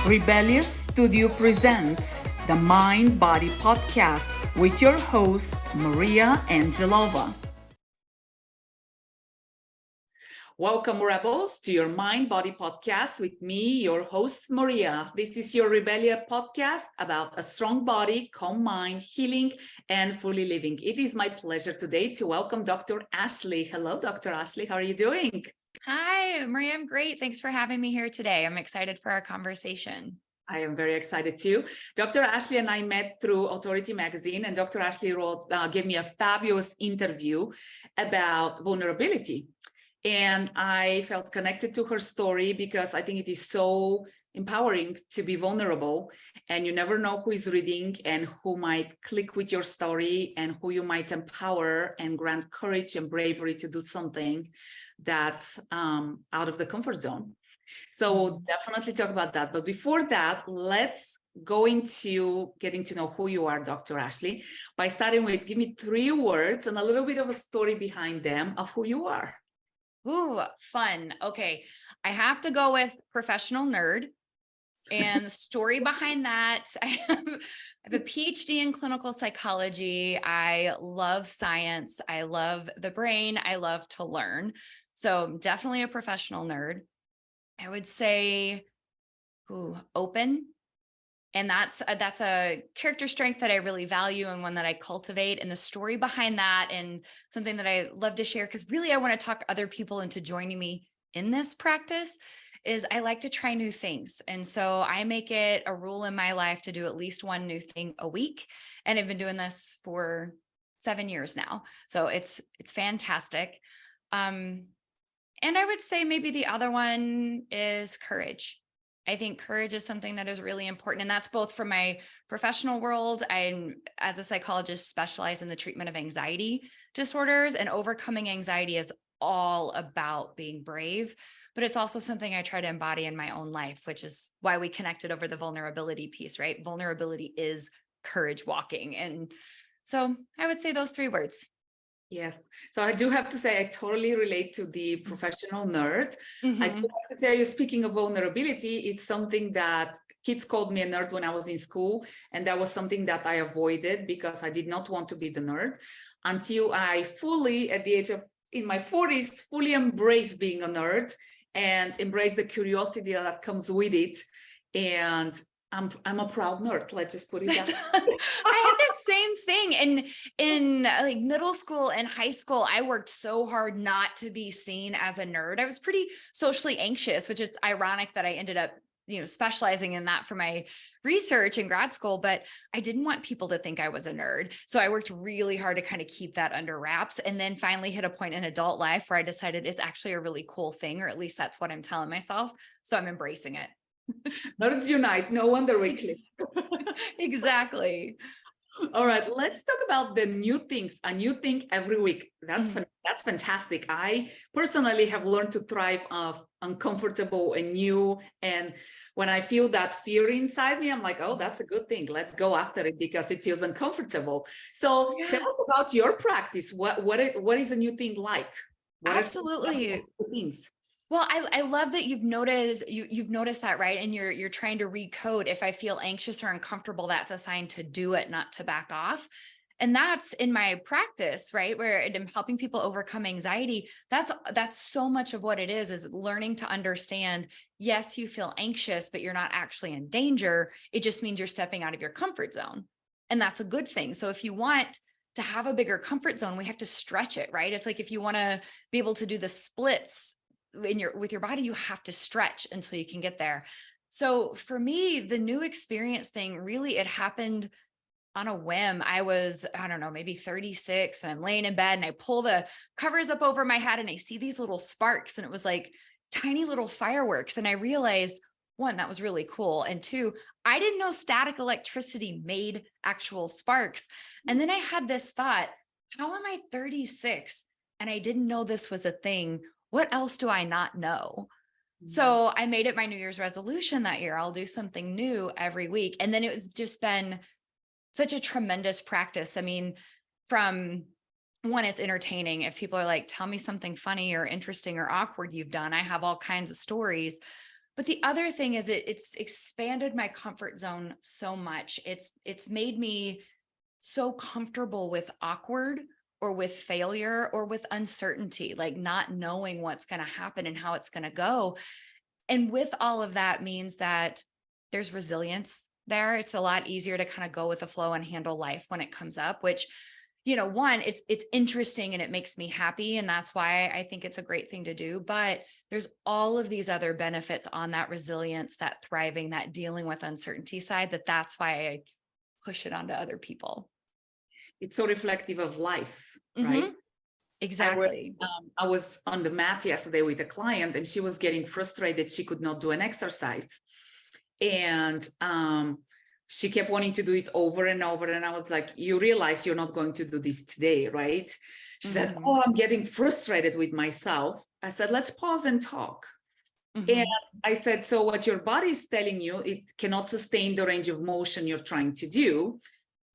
Rebellious Studio presents the Mind Body Podcast with your host, Maria Angelova. Welcome, Rebels, to your Mind Body Podcast with me, your host, Maria. This is your Rebellious podcast about a strong body, calm mind, healing, and fully living. It is my pleasure today to welcome Dr. Ashley. Hello, Dr. Ashley. How are you doing? Hi, Maria. I'm great. Thanks for having me here today. I'm excited for our conversation. I am very excited too. Dr. Ashley and I met through Authority Magazine, and Dr. Ashley gave me a fabulous interview about vulnerability. And I felt connected to her story because I think it is so empowering to be vulnerable, and you never know who is reading and who might click with your story and who you might empower and grant courage and bravery to do something that's out of the comfort zone. So we'll definitely talk about that. But before that, let's go into getting to know who you are, Dr. Ashley, by starting with, give me 3 words and a little bit of a story behind them of who you are. Ooh, fun. Okay. I have to go with professional nerd. And the story behind that, I have a PhD in clinical psychology. I love science. I love the brain. I love to learn. So definitely a professional nerd. I would say, open. And that's a character strength that I really value and one that I cultivate. And the story behind that and something that I love to share, because really I want to talk other people into joining me in this practice, is I like to try new things. And so I make it a rule in my life to do at least one new thing a week. And I've been doing this for 7 years now. So it's fantastic. And I would say maybe the other one is courage. I think courage is something that is really important. And that's both from my professional world. I'm, as a psychologist, specialize in the treatment of anxiety disorders, and overcoming anxiety is all about being brave. But it's also something I try to embody in my own life, which is why we connected over the vulnerability piece, right? Vulnerability is courage walking. And so I would say those 3 words. Yes. So I do have to say, I totally relate to the professional nerd. Mm-hmm. I do have to tell you, speaking of vulnerability, it's something that kids called me a nerd when I was in school. And that was something that I avoided because I did not want to be the nerd until I fully, at the age of, in my 40s, fully embraced being a nerd and embrace the curiosity that comes with it. And I'm a proud nerd. Let's just put it that way. I had the same thing in like middle school and high school. I worked so hard not to be seen as a nerd. I was pretty socially anxious, which is ironic that I ended up, specializing in that for my research in grad school, but I didn't want people to think I was a nerd. So I worked really hard to kind of keep that under wraps, and then finally hit a point in adult life where I decided it's actually a really cool thing, or at least that's what I'm telling myself. So I'm embracing it. Nerds unite. No wonder we click. Exactly. All right, let's talk about the new things, a new thing every week. That's fantastic. I personally have learned to thrive of uncomfortable and new. And when I feel that fear inside me, I'm like, oh, that's a good thing. Let's go after it because it feels uncomfortable. So tell us about your practice. What is a new thing like? What Absolutely. are some things? Well, I love that you've noticed that, right? And you're trying to recode, if I feel anxious or uncomfortable, that's a sign to do it, not to back off. And that's in my practice, right? Where I'm helping people overcome anxiety. That's so much of what it is learning to understand, yes, you feel anxious, but you're not actually in danger. It just means you're stepping out of your comfort zone. And that's a good thing. So if you want to have a bigger comfort zone, we have to stretch it, right? It's like if you want to be able to do the splits with your body, you have to stretch until you can get there. So for me, the new experience thing, really, it happened on a whim. I was, I don't know, maybe 36, and I'm laying in bed and I pull the covers up over my head and I see these little sparks, and it was like tiny little fireworks. And I realized, 1, that was really cool. And 2, I didn't know static electricity made actual sparks. And then I had this thought, how am I 36 and I didn't know this was a thing? What else do I not know? So I made it my New Year's resolution that year. I'll do something new every week. And then it was just been such a tremendous practice. I mean, from 1, it's entertaining. If people are like, tell me something funny or interesting or awkward you've done, I have all kinds of stories. But the other thing is it's expanded my comfort zone so much. It's made me so comfortable with awkward or with failure or with uncertainty, like not knowing what's going to happen and how it's going to go. And with all of that means that there's resilience there. It's a lot easier to kind of go with the flow and handle life when it comes up, which, one, it's interesting and it makes me happy. And that's why I think it's a great thing to do. But there's all of these other benefits on that resilience, that thriving, that dealing with uncertainty side, that's why I push it onto other people. It's so reflective of life, Mm-hmm. right? Exactly. I was on the mat yesterday with a client, and she was getting frustrated. She could not do an exercise. And she kept wanting to do it over and over. And I was like, you realize you're not going to do this today, right? She said, oh, I'm getting frustrated with myself. I said, let's pause and talk. And I said, so what your body is telling you, it cannot sustain the range of motion you're trying to do,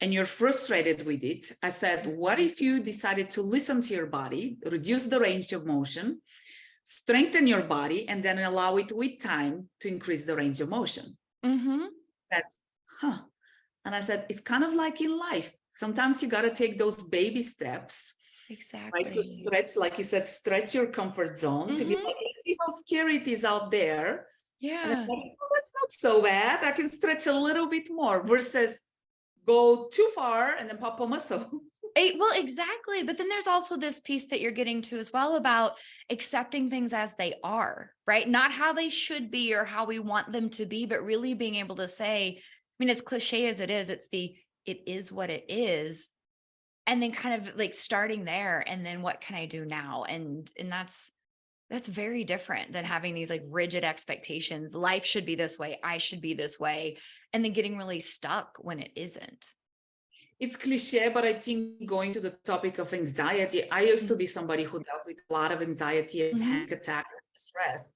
and you're frustrated with it. I said, what if you decided to listen to your body, reduce the range of motion, strengthen your body, and then allow it with time to increase the range of motion? That, And I said, it's kind of like in life. Sometimes you got to take those baby steps. Exactly. Right? To stretch, like you said, stretch your comfort zone to be like, let's see how scary it is out there. Yeah. And then, like, oh, that's not so bad. I can stretch a little bit more versus go too far and then pop a muscle. Well, exactly. But then there's also this piece that you're getting to as well about accepting things as they are, right? Not how they should be or how we want them to be, but really being able to say, I mean, as cliche as it is, it is what it is. And then kind of like starting there, and then what can I do now? And that's very different than having these like rigid expectations. Life should be this way. I should be this way. And then getting really stuck when it isn't. It's cliche, but I think going to the topic of anxiety, I used to be somebody who dealt with a lot of anxiety and panic attacks and stress.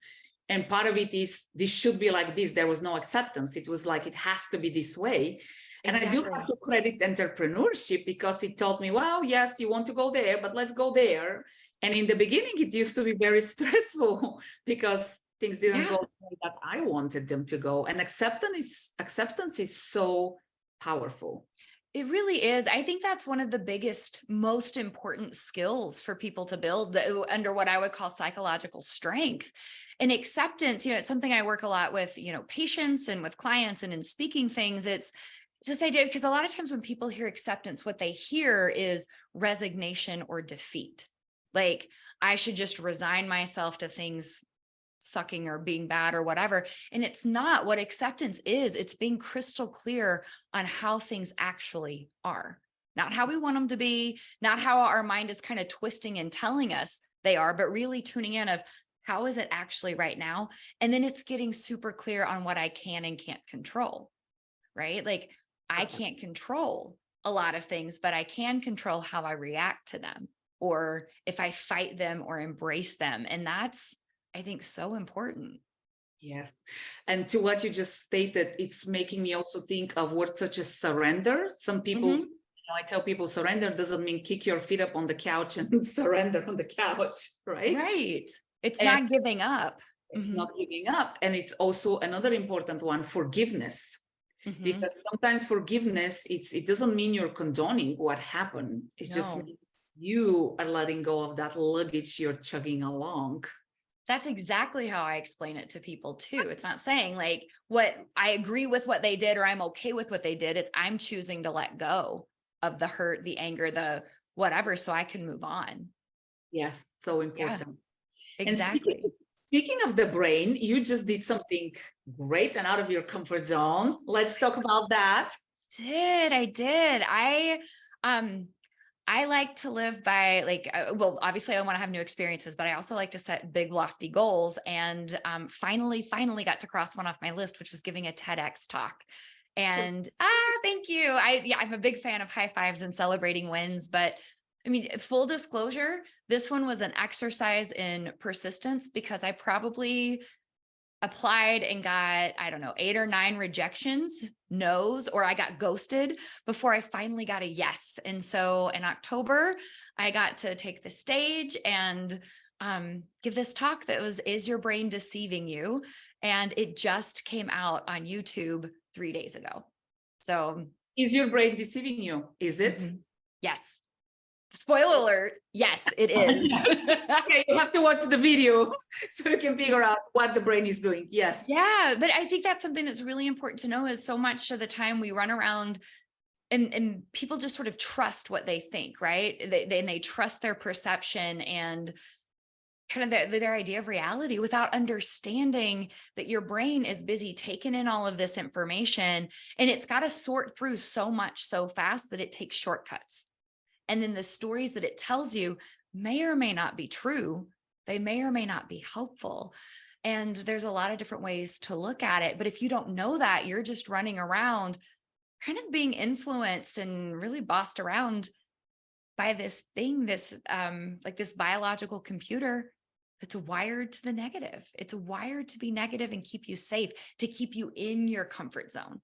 And part of it is, this should be like this. There was no acceptance. It was like, it has to be this way. And I do have to credit entrepreneurship, because it taught me, well, yes, you want to go there, but let's go there. And in the beginning, it used to be very stressful because things didn't go the way that I wanted them to go. And acceptance is so powerful. It really is. I think that's one of the biggest, most important skills for people to build under what I would call psychological strength. And acceptance, it's something I work a lot with, patients and with clients, and in speaking things, it's this idea, because a lot of times when people hear acceptance, what they hear is resignation or defeat. Like, I should just resign myself to things sucking or being bad or whatever. And it's not. What acceptance is, it's being crystal clear on how things actually are, not how we want them to be, not how our mind is kind of twisting and telling us they are, but really tuning in of how is it actually right now? And then it's getting super clear on what I can and can't control, right? Like, I can't control a lot of things, but I can control how I react to them, or if I fight them or embrace them. And that's, I think, so important. Yes. And to what you just stated, it's making me also think of words such as surrender. Some people, I tell people surrender doesn't mean kick your feet up on the couch and surrender on the couch, right? Right. It's not giving up. It's not giving up. And it's also another important one, forgiveness. Because sometimes forgiveness, it doesn't mean you're condoning what happened. It just means you are letting go of that luggage you're chugging along. That's exactly how I explain it to people too. It's not saying like what I agree with what they did or I'm okay with what they did. It's I'm choosing to let go of the hurt, the anger, the whatever, so I can move on. Yes, so important. Yeah, exactly. And speaking of the brain, you just did something great and out of your comfort zone. Let's talk about that. I did. I like to live by well, obviously I want to have new experiences, but I also like to set big, lofty goals. And finally got to cross one off my list, which was giving a TEDx talk. And thank you. I'm a big fan of high fives and celebrating wins, but I mean, full disclosure, this one was an exercise in persistence, because I probably applied and got, 8 or 9 rejections, no's, or I got ghosted before I finally got a yes. And so in October, I got to take the stage and give this talk that was, "Is Your Brain Deceiving You?" And it just came out on YouTube 3 days ago. So Is your brain deceiving you? Is it? yes. Spoiler alert. Yes, it is. Okay, you have to watch the video so you can figure out what the brain is doing. Yes. Yeah. But I think that's something that's really important to know, is so much of the time we run around and people just sort of trust what they think, right? They trust their perception and kind of their idea of reality, without understanding that your brain is busy taking in all of this information, and it's got to sort through so much so fast that it takes shortcuts. And then the stories that it tells you may or may not be true. They may or may not be helpful. And there's a lot of different ways to look at it. But if you don't know that, you're just running around kind of being influenced and really bossed around by this thing, this like this biological computer that's wired to the negative. It's wired to be negative and keep you safe, to keep you in your comfort zone.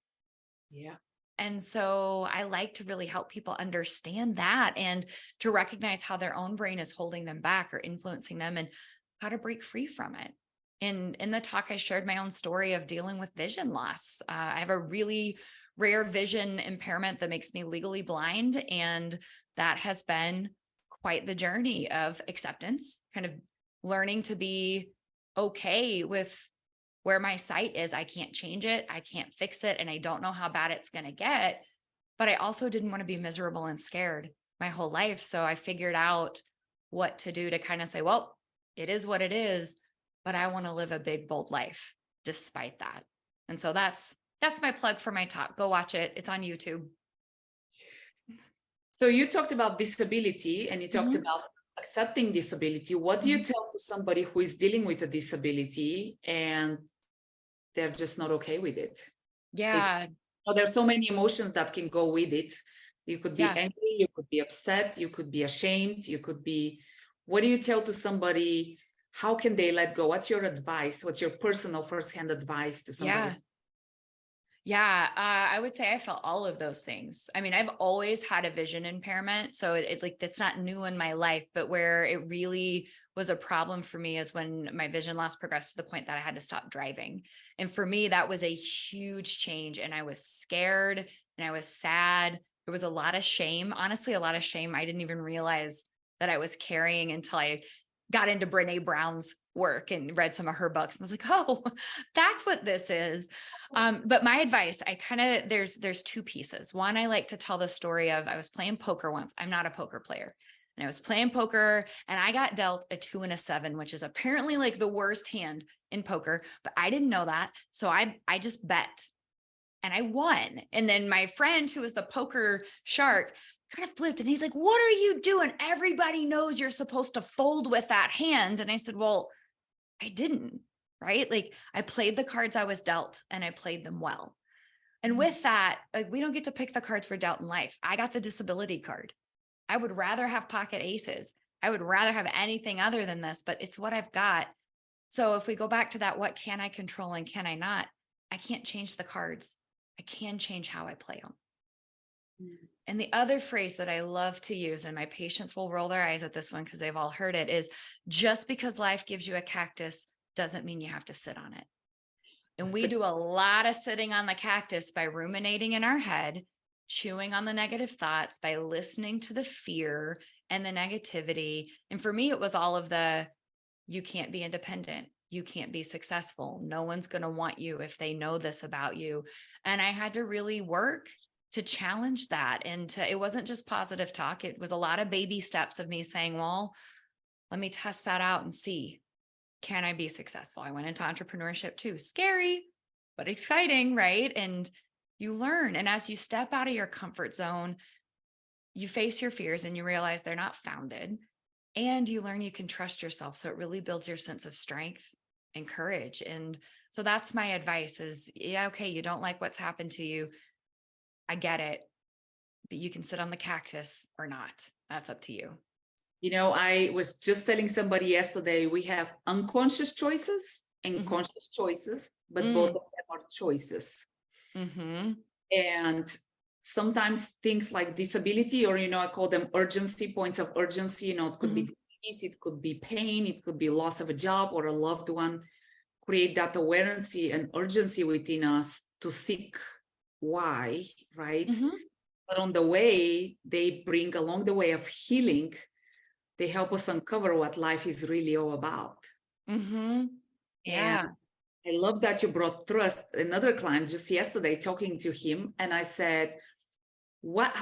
Yeah. And so I like to really help people understand that, and to recognize how their own brain is holding them back or influencing them, and how to break free from it. In the talk, I shared my own story of dealing with vision loss. I have a really rare vision impairment that makes me legally blind. And that has been quite the journey of acceptance, kind of learning to be okay with where my sight is. I can't change it. I can't fix it. And I don't know how bad it's going to get. But I also didn't want to be miserable and scared my whole life. So I figured out what to do to kind of say, well, it is what it is, but I want to live a big, bold life despite that. And so that's my plug for my talk. Go watch it. It's on YouTube. So you talked about disability, and you talked Mhm. about accepting disability. What do you Mhm. tell to somebody who is dealing with a disability and they're just not okay with it? Yeah. There's so many emotions that can go with it. You could be Yeah. angry, you could be upset, you could be ashamed, you could be, what do you tell to somebody? How can they let go? What's your advice? What's your personal firsthand advice to somebody? Yeah. Yeah, I would say I felt all of those things. I mean, I've always had a vision impairment, so it like that's not new in my life. But where it really was a problem for me is when my vision loss progressed to the point that I had to stop driving. And for me, that was a huge change. And I was scared and I was sad. There was a lot of shame, honestly, a lot of shame I didn't even realize that I was carrying until I got into Brene Brown's work and read some of her books. And I was like, oh, that's what this is. But my advice, I kind of, there's two pieces. One, I like to tell the story of, I was playing poker once. I'm not a poker player. And I was playing poker and I got dealt a 2 and a 7, which is apparently like the worst hand in poker, but I didn't know that. So I just bet and I won. And then my friend, who was the poker shark, kind of flipped and he's like, what are you doing? Everybody knows you're supposed to fold with that hand. And I said, well, I didn't, right? Like I played the cards I was dealt and I played them well. And with that, like we don't get to pick the cards we're dealt in life. I got the disability card. I would rather have pocket aces. I would rather have anything other than this, but it's what I've got. So if we go back to that, what can I control and can I not? I can't change the cards. I can change how I play them. And the other phrase that I love to use, and my patients will roll their eyes at this one because they've all heard it, is just because life gives you a cactus doesn't mean you have to sit on it. And we do a lot of sitting on the cactus by ruminating in our head, chewing on the negative thoughts, by listening to the fear and the negativity. And for me, it was all of the, you can't be independent. You can't be successful. No one's going to want you if they know this about you. And I had to really work to challenge that. And it wasn't just positive talk. It was a lot of baby steps of me saying, well, let me test that out and see, can I be successful? I went into entrepreneurship too. Scary, but exciting, right? And you learn. And as you step out of your comfort zone, you face your fears and you realize they're not founded. And you learn you can trust yourself. So it really builds your sense of strength and courage. And so that's my advice is, yeah, okay, you don't like what's happened to you. I get it, but you can sit on the cactus or not. That's up to you. You know, I was just telling somebody yesterday, we have unconscious choices and conscious choices, but both of them are choices. And sometimes things like disability, or, you know, I call them urgency, points of urgency, you know, it could be peace, it could be pain, it could be loss of a job or a loved one, create that awareness and urgency within us to seek why, right? But on the way, they bring along the way of healing, they help us uncover what life is really all about. Yeah. And I love that you brought trust. Another client just yesterday, talking to him, and I said,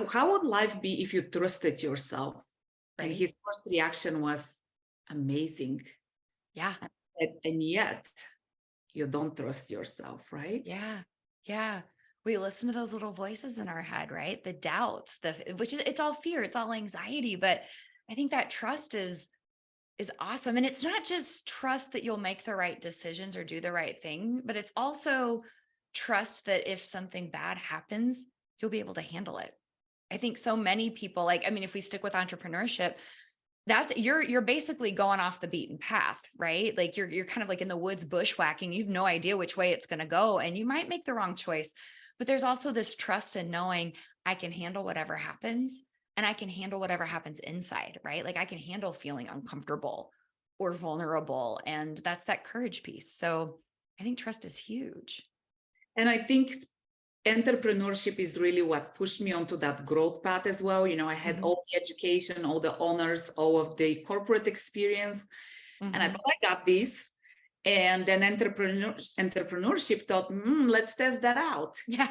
how would life be if you trusted yourself? Right. And his first reaction was amazing. Yeah. And yet you don't trust yourself, right? Yeah. Yeah. We listen to those little voices in our head, right? The doubt, which is, it's all fear, it's all anxiety. But I think that trust is awesome. And it's not just trust that you'll make the right decisions or do the right thing, but it's also trust that if something bad happens, you'll be able to handle it. I think so many people, like, I mean, if we stick with entrepreneurship, that's you're basically going off the beaten path, right? Like you're kind of like in the woods bushwhacking. You've no idea which way it's going to go, and you might make the wrong choice. But there's also this trust in knowing I can handle whatever happens, and I can handle whatever happens inside, right? Like I can handle feeling uncomfortable or vulnerable, and that's that courage piece. So I think trust is huge. And I think entrepreneurship is really what pushed me onto that growth path as well. You know, I had all the education, all the honors, all of the corporate experience, and I thought I got this. And then entrepreneurship thought, let's test that out. Yeah.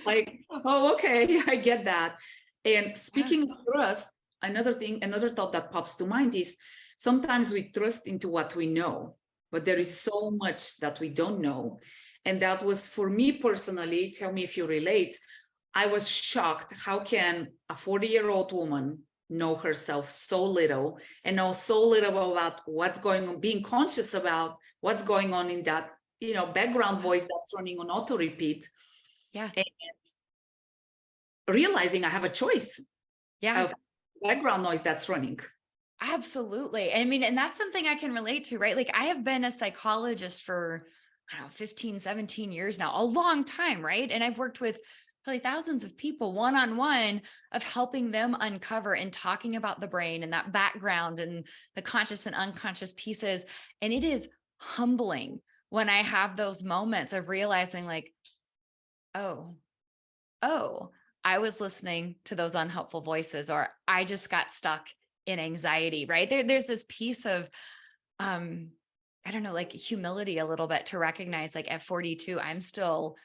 Like, oh, okay, I get that. And speaking of trust, another thought that pops to mind is sometimes we trust into what we know, but there is so much that we don't know. And that was, for me personally, tell me if you relate, I was shocked. How can a 40-year-old woman know herself so little and know so little about what's going on, being conscious about what's going on in that, background voice that's running on auto repeat. Yeah. And realizing I have a choice of background noise that's running. Absolutely. I mean, and that's something I can relate to, right? Like I have been a psychologist for, I don't know, 15, 17 years now, a long time, right? And I've worked with probably thousands of people one-on-one of helping them uncover and talking about the brain and that background and the conscious and unconscious pieces. And it is humbling when I have those moments of realizing like, oh, I was listening to those unhelpful voices, or I just got stuck in anxiety, right? There's this piece of, I don't know, like humility a little bit to recognize like at 42, I'm still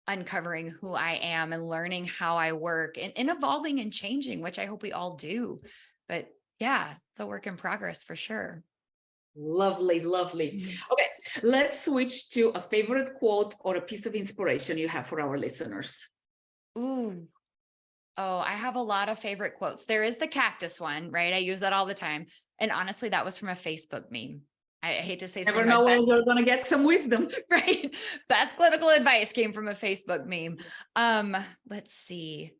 uncovering who I am and learning how I work and evolving and changing, which I hope we all do. But yeah, it's a work in progress for sure. Lovely, lovely. Okay, let's switch to a favorite quote or a piece of inspiration you have for our listeners. Ooh. Oh, I have a lot of favorite quotes. There is the cactus one, right? I use that all the time. And honestly, that was from a Facebook meme. I hate to say Never know when you're going to get some wisdom. Right. Best clinical advice came from a Facebook meme. Let's see.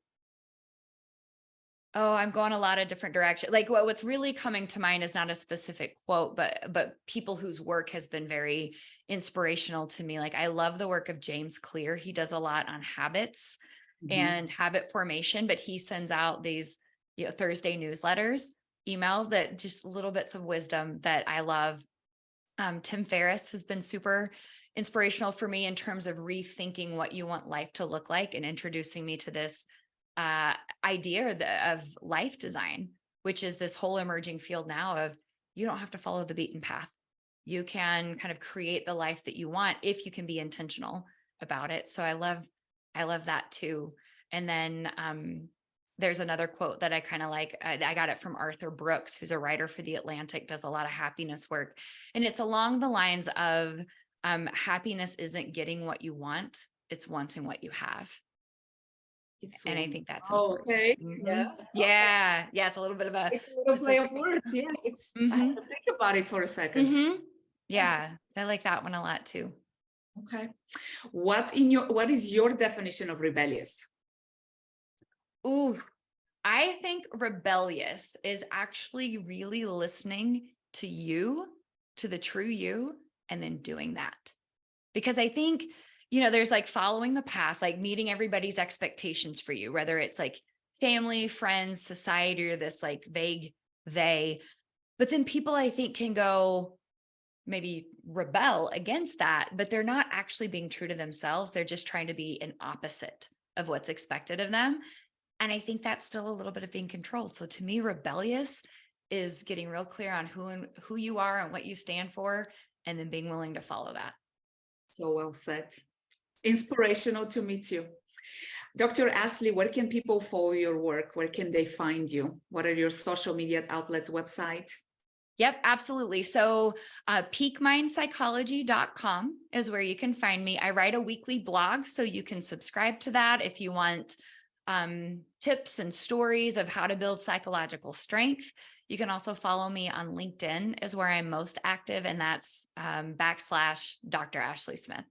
Oh, I'm going a lot of different directions. Like what's really coming to mind is not a specific quote, but people whose work has been very inspirational to me. Like I love the work of James Clear. He does a lot on habits and habit formation, but he sends out these Thursday newsletters, emails that just little bits of wisdom that I love. Tim Ferriss has been super inspirational for me in terms of rethinking what you want life to look like and introducing me to this idea of life design, which is this whole emerging field now of you don't have to follow the beaten path. You can kind of create the life that you want if you can be intentional about it. So I love that too. And then there's another quote that I kind of like. I got it from Arthur Brooks, who's a writer for The Atlantic, does a lot of happiness work. And it's along the lines of happiness isn't getting what you want, it's wanting what you have. And I think that's important. Okay. Yeah. Yeah. It's a little bit of it's a little play of words. Yeah. I have to think about it for a second. Yeah. I like that one a lot too. Okay. What is your definition of rebellious? Ooh, I think rebellious is actually really listening to you, to the true you, and then doing that. Because I think, there's like following the path, like meeting everybody's expectations for you, whether it's like family, friends, society, or this like vague they. But then people, I think, can go maybe rebel against that, but they're not actually being true to themselves. They're just trying to be an opposite of what's expected of them. And I think that's still a little bit of being controlled. So to me, rebellious is getting real clear on who you are and what you stand for, and then being willing to follow that. So well said. Inspirational to me too. Dr. Ashley, where can people follow your work? Where can they find you? What are your social media outlets, website? Yep, absolutely. So peakmindpsychology.com is where you can find me. I write a weekly blog, so you can subscribe to that if you want tips and stories of how to build psychological strength. You can also follow me on LinkedIn is where I'm most active, and that's / Dr. Ashley Smith.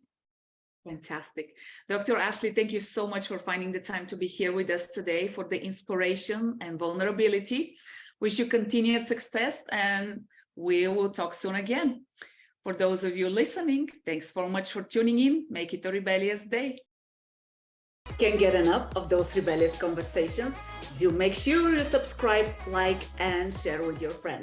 Fantastic. Dr. Ashley, thank you so much for finding the time to be here with us today for the inspiration and vulnerability. Wish you continued success, and we will talk soon again. For those of you listening, thanks so much for tuning in. Make it a rebellious day. Can't get enough of those rebellious conversations? Do make sure you subscribe, like, and share with your friends.